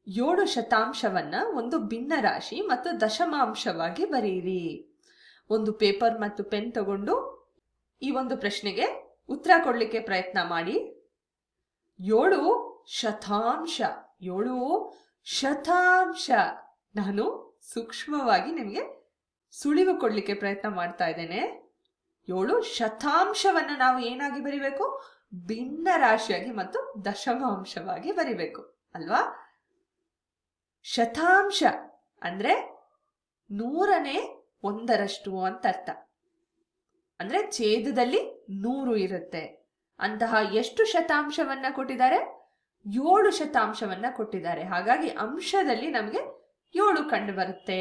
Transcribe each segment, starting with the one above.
7 ಶತಾಂಶವನ್ನ ಒಂದು ಭಿನ್ನ ರಾಶಿ ಮತ್ತು ದಶಮಾಂಶವಾಗಿ ಬರೆಯಿರಿ. ಒಂದು ಪೇಪರ್ ಮತ್ತು ಪೆನ್ ತಗೊಂಡು ಈ ಒಂದು ಪ್ರಶ್ನೆಗೆ ಉತ್ತರ ಕೊಡ್ಲಿಕ್ಕೆ ಪ್ರಯತ್ನ ಮಾಡಿ. 7 ಶತಾಂಶ, 7 ಶತಾಂಶ. ನಾನು ಸೂಕ್ಷ್ಮವಾಗಿ ನಿಮಗೆ ಸುಳಿವು ಕೊಡ್ಲಿಕ್ಕೆ ಪ್ರಯತ್ನ ಮಾಡ್ತಾ ಇದ್ದೇನೆ. 7 ಶತಾಂಶವನ್ನ ನಾವು ಏನಾಗಿ ಬರಿಬೇಕು? ಭಿನ್ನ ರಾಶಿಯಾಗಿ ಮತ್ತು ದಶಮಾಂಶವಾಗಿ ಬರಿಬೇಕು ಅಲ್ವಾ? ಶತಾಂಶ ಅಂದ್ರೆ 100ನೇ1 ಅಂತ ಅರ್ಥ. ಅಂದ್ರೆ ಛೇದದಲ್ಲಿ 100 ಇರುತ್ತೆ. ಅಂತಹ ಎಷ್ಟು ಶತಾಂಶವನ್ನ ಕೊಟ್ಟಿದ್ದಾರೆ? 7 ಶತಾಂಶವನ್ನ ಕೊಟ್ಟಿದ್ದಾರೆ. ಹಾಗಾಗಿ ಅಂಶದಲ್ಲಿ ನಮಗೆ 7 ಕಂಡು ಬರುತ್ತೆ.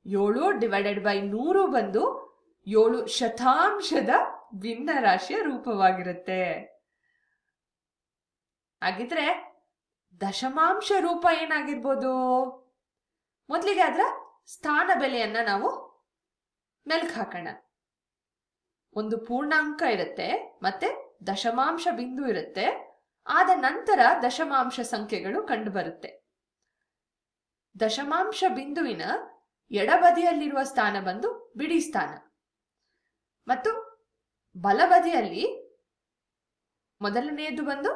7 ಡಿವೈಡೆಡ್ ಬೈ 100 ಬಂದು 7 ಶತಾಂಶದ ಭಿನ್ನ ರಾಶಿಯ ರೂಪವಾಗಿರುತ್ತೆ. ಹಾಗಿದ್ರೆ ದಶಮಾಂಶ ರೂಪ ಏನಾಗಿರ್ಬೋದು? ಮೊದಲಿಗೆ ಅದರ ಸ್ಥಾನ ಬೆಲೆಯನ್ನ ನಾವು ಮೆಲ್ಕ್ ಹಾಕೋಣ. ಒಂದು ಪೂರ್ಣಾಂಕ ಇರುತ್ತೆ, ಮತ್ತೆ ದಶಮಾಂಶ ಬಿಂದು ಇರುತ್ತೆ. ಆದ ನಂತರ ದಶಮಾಂಶ ಸಂಖ್ಯೆಗಳು ಕಂಡು ಬರುತ್ತೆ. ದಶಮಾಂಶ ಬಿಂದುವಿನ ಎಡಬದಿಯಲ್ಲಿರುವ ಸ್ಥಾನ ಬಂದು ಬಿಡಿ ಸ್ಥಾನ, ಮತ್ತು ಬಲಬದಿಯಲ್ಲಿ ಮೊದಲನೆಯದು ಬಂದು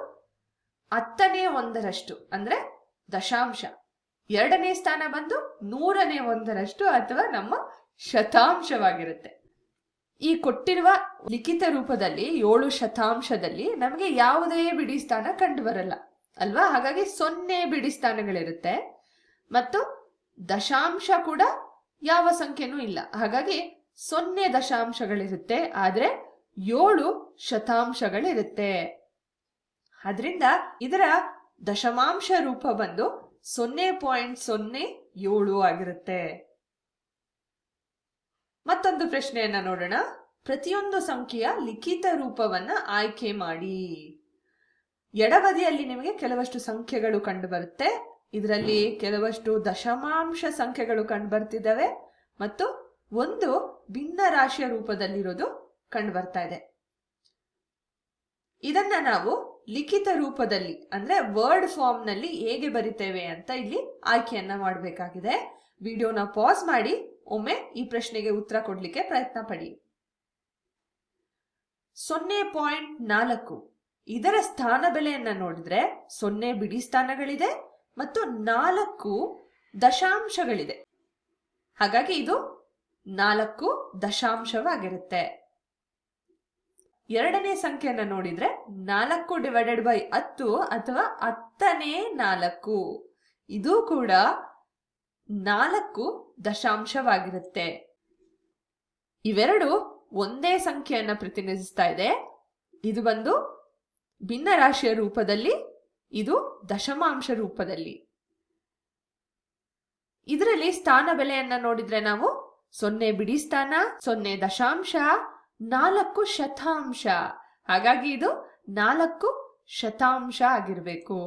10ನೇ1 ಅಂದ್ರೆ ದಶಾಂಶ. ಎರಡನೇ ಸ್ಥಾನ ಬಂದು 100ನೇ1 ಅಥವಾ ನಮ್ಮ ಶತಾಂಶವಾಗಿರುತ್ತೆ. ಈ ಕೊಟ್ಟಿರುವ ಲಿಖಿತ ರೂಪದಲ್ಲಿ 7 ಶತಾಂಶದಲ್ಲಿ ನಮಗೆ ಯಾವುದೇ ಬಿಡಿ ಸ್ಥಾನ ಕಂಡು ಬರಲ್ಲ ಅಲ್ವಾ? ಹಾಗಾಗಿ 0 ಬಿಡಿ ಸ್ಥಾನಗಳಿರುತ್ತೆ ಮತ್ತು ದಶಾಂಶ ಕೂಡ ಯಾವ ಸಂಖ್ಯೆನೂ ಇಲ್ಲ. ಹಾಗಾಗಿ 0 ದಶಾಂಶಗಳಿರುತ್ತೆ, ಆದ್ರೆ 7 ಶತಾಂಶಗಳಿರುತ್ತೆ. ಆದ್ರಿಂದ ಇದರ ದಶಮಾಂಶ ರೂಪ ಬಂದು 0.07 ಆಗಿರುತ್ತೆ. ಮತ್ತೊಂದು ಪ್ರಶ್ನೆಯನ್ನ ನೋಡೋಣ. ಪ್ರತಿಯೊಂದು ಸಂಖ್ಯೆಯ ಲಿಖಿತ ರೂಪವನ್ನ ಆಯ್ಕೆ ಮಾಡಿ. ಎಡಬದಿಯಲ್ಲಿ ನಿಮಗೆ ಕೆಲವಷ್ಟು ಸಂಖ್ಯೆಗಳು ಕಂಡು ಬರುತ್ತೆ. ಇದರಲ್ಲಿ ಕೆಲವಷ್ಟು ದಶಮಾಂಶ ಸಂಖ್ಯೆಗಳು ಕಂಡು ಬರ್ತಿದ್ದಾವೆ ಮತ್ತು ಒಂದು ಭಿನ್ನ ರಾಶಿಯ ರೂಪದಲ್ಲಿರೋದು ಕಂಡು ಬರ್ತಾ ಇದೆ. ಇದನ್ನ ನಾವು ಲಿಖಿತ ರೂಪದಲ್ಲಿ ಅಂದ್ರೆ ವರ್ಡ್ ಫಾರ್ಮ್ ನಲ್ಲಿ ಹೇಗೆ ಬರಿತೇವೆ ಅಂತ ಇಲ್ಲಿ ಆಯ್ಕೆಯನ್ನ ಮಾಡಬೇಕಾಗಿದೆ. ವಿಡಿಯೋನ ಪಾಸ್ ಮಾಡಿ ಒಮ್ಮೆ ಈ ಪ್ರಶ್ನೆಗೆ ಉತ್ತರ ಕೊಡ್ಲಿಕ್ಕೆ ಪ್ರಯತ್ನ ಪಡಿ. 0.4 ಇದರ ಸ್ಥಾನ ಬೆಲೆಯನ್ನ ನೋಡಿದ್ರೆ 0 ಬಿಡಿ ಸ್ಥಾನಗಳಿದೆ ಮತ್ತು 4 ದಶಾಂಶಗಳಿದೆ. ಹಾಗಾಗಿ ಇದು 4 ದಶಾಂಶವಾಗಿರುತ್ತೆ. ಎರಡನೇ ಸಂಖ್ಯೆಯನ್ನ ನೋಡಿದ್ರೆ 4 ಡಿವೈಡೆಡ್ ಬೈ 10 ಅಥವಾ 10ನೇ4, ಇದು ಕೂಡ 4 ದಶಾಂಶವಾಗಿರುತ್ತೆ. ಇವೆರಡು ಒಂದೇ ಸಂಖ್ಯೆಯನ್ನ ಪ್ರತಿನಿಧಿಸ್ತಾ ಇದೆ. ಇದು ಬಂದು ಭಿನ್ನ ರಾಶಿಯ ರೂಪದಲ್ಲಿ, ಇದು ದಶಮಾಂಶ ರೂಪದಲ್ಲಿ. ಇದರಲ್ಲಿ ಸ್ಥಾನ ಬೆಲೆಯನ್ನ ನೋಡಿದ್ರೆ ನಾವು 0 ಬಿಡಿ ಸ್ಥಾನ, 0 ದಶಾಂಶ, 4 ಶತಾಂಶ. ಹಾಗಾಗಿ ಇದು 4 ಶತಾಂಶ ಆಗಿರ್ಬೇಕು.